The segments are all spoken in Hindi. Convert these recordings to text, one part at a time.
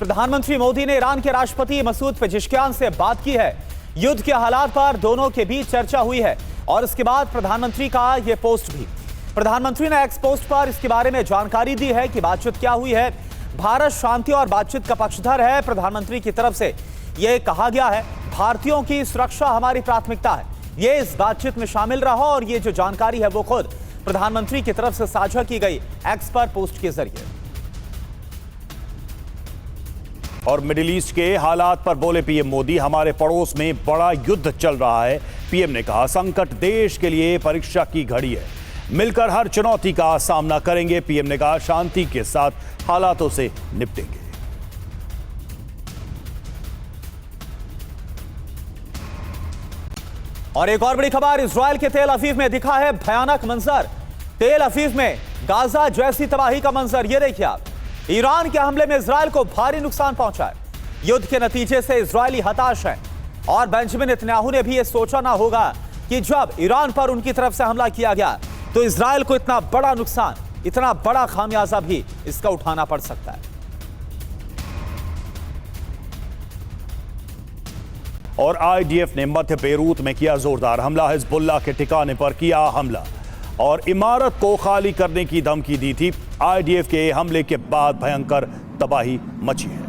प्रधानमंत्री मोदी ने ईरान के राष्ट्रपति मसूद पेजेश्कियान से बात की है। युद्ध के हालात पर दोनों के बीच चर्चा हुई है और इसके बाद प्रधानमंत्री का यह पोस्ट भी। प्रधानमंत्री ने एक्स पोस्ट पर इसके बारे में जानकारी दी है कि बातचीत क्या हुई है। भारत शांति और बातचीत का पक्षधर है। प्रधानमंत्री की तरफ से यह कहा गया है, भारतीयों की सुरक्षा हमारी प्राथमिकता है। ये इस बातचीत में शामिल रहा और ये जो जानकारी है वो खुद प्रधानमंत्री की तरफ से साझा की गई एक्स पर पोस्ट के जरिए। और मिडिल ईस्ट के हालात पर बोले पीएम मोदी, हमारे पड़ोस में बड़ा युद्ध चल रहा है। पीएम ने कहा, संकट देश के लिए परीक्षा की घड़ी है, मिलकर हर चुनौती का सामना करेंगे। पीएम ने कहा, शांति के साथ हालातों से निपटेंगे। और एक और बड़ी खबर, इजराइल के तेल अवीव में दिखा है भयानक मंजर। तेल अवीव में गाजा जैसी तबाही का मंजर। ये देखिए आप, ईरान के हमले में इजराइल को भारी नुकसान पहुंचा है। युद्ध के नतीजे से इजरायली हताश हैं और बेंजामिन नेतन्याहू ने भी यह सोचा ना होगा कि जब ईरान पर उनकी तरफ से हमला किया गया तो इजराइल को इतना बड़ा नुकसान, इतना बड़ा खामियाजा भी इसका उठाना पड़ सकता है। और आईडीएफ ने मध्य बेरूत में किया जोरदार हमला। हिजबुल्लाह के ठिकाने पर किया हमला और इमारत को खाली करने की धमकी दी थी। आईडीएफ के हमले के बाद भयंकर तबाही मची है।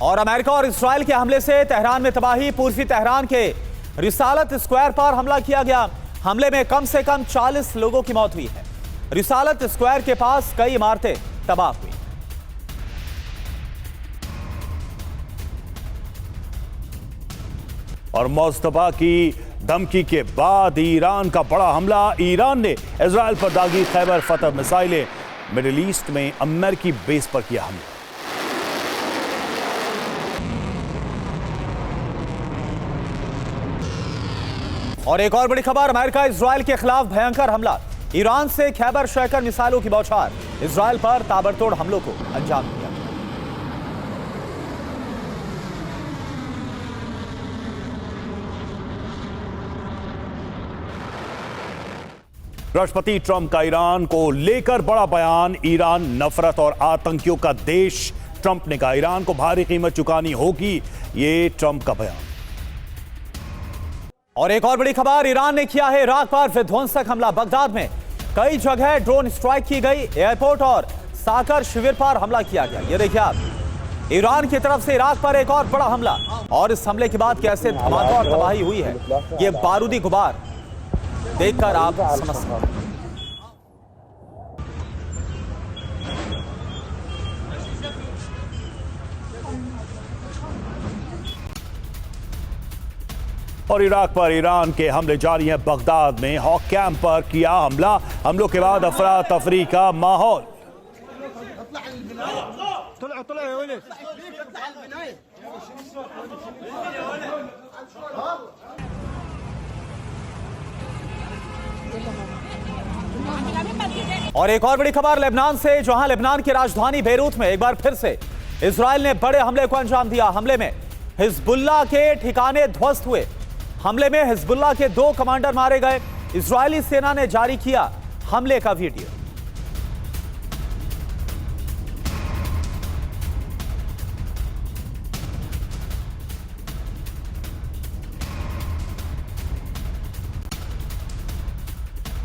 और अमेरिका और इस्राइल के हमले से तेहरान में तबाही। पूर्वी तेहरान के रिसालत स्क्वायर पर हमला किया गया। हमले में कम से कम 40 लोगों की मौत हुई है। रिसालत स्क्वायर के पास कई इमारतें तबाह हुई। और मुस्तफा की धमकी के बाद ईरान का बड़ा हमला। ईरान ने इजराइल पर दागी खैबर फतह मिसाइलें। मिडिल ईस्ट में अमेरिकी बेस पर किया हमला। और एक और बड़ी खबर, अमेरिका इजराइल के खिलाफ भयंकर हमला। ईरान से खैबर शैकर मिसाइलों की बौछार। इजराइल पर ताबड़तोड़ हमलों को अंजाम दिया। राष्ट्रपति ट्रंप का ईरान को लेकर बड़ा बयान। ईरान नफरत और आतंकियों का देश। ट्रंप ने कहा, ईरान को भारी कीमत चुकानी होगी। ये ट्रंप का बयान। और एक और बड़ी खबर, ईरान ने किया है इराक पर विध्वंसक हमला। बगदाद में कई जगह ड्रोन स्ट्राइक की गई। एयरपोर्ट और साकर शिविर पर हमला किया गया। ये देखिए आप, ईरान की तरफ से इराक पर एक और बड़ा हमला। और इस हमले के बाद कैसे धमाका और तबाही हुई है, ये बारूदी गुबार देखकर आप समझ सकते हैं। और इराक पर ईरान के हमले जारी हैं। बगदाद में हॉक कैंप पर किया हमला। हमलों के बाद अफरा तफरी का माहौल। और एक और बड़ी खबर लेबनान से, जहां लेबनान की राजधानी बेरूत में एक बार फिर से इजराइल ने बड़े हमले को अंजाम दिया। हमले में हिजबुल्लाह के ठिकाने ध्वस्त हुए। हमले में हिजबुल्लाह के 2 कमांडर मारे गए। इजरायली सेना ने जारी किया हमले का वीडियो।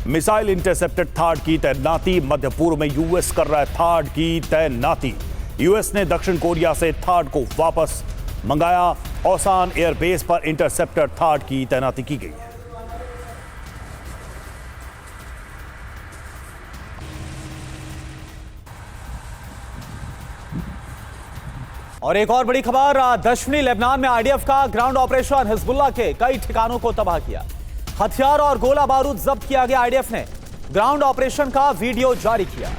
मिसाइल इंटरसेप्टर थार्ड की तैनाती। मध्य पूर्व में यूएस कर रहा है थार्ड की तैनाती। यूएस ने दक्षिण कोरिया से थार्ड को वापस मंगाया। ओसान एयरबेस पर इंटरसेप्टर थार्ड की तैनाती की गई है। और एक और बड़ी खबर, दक्षिणी लेबनान में आईडीएफ का ग्राउंड ऑपरेशन। हिजबुल्लाह के कई ठिकानों को तबाह किया। हथियार और गोला बारूद जब्त किया गया। आईडीएफ ने ग्राउंड ऑपरेशन का वीडियो जारी किया।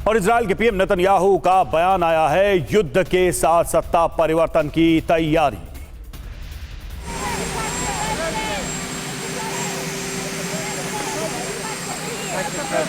और इजराइल के पीएम नेतन्याहू का बयान आया है, युद्ध के साथ सत्ता परिवर्तन की तैयारी।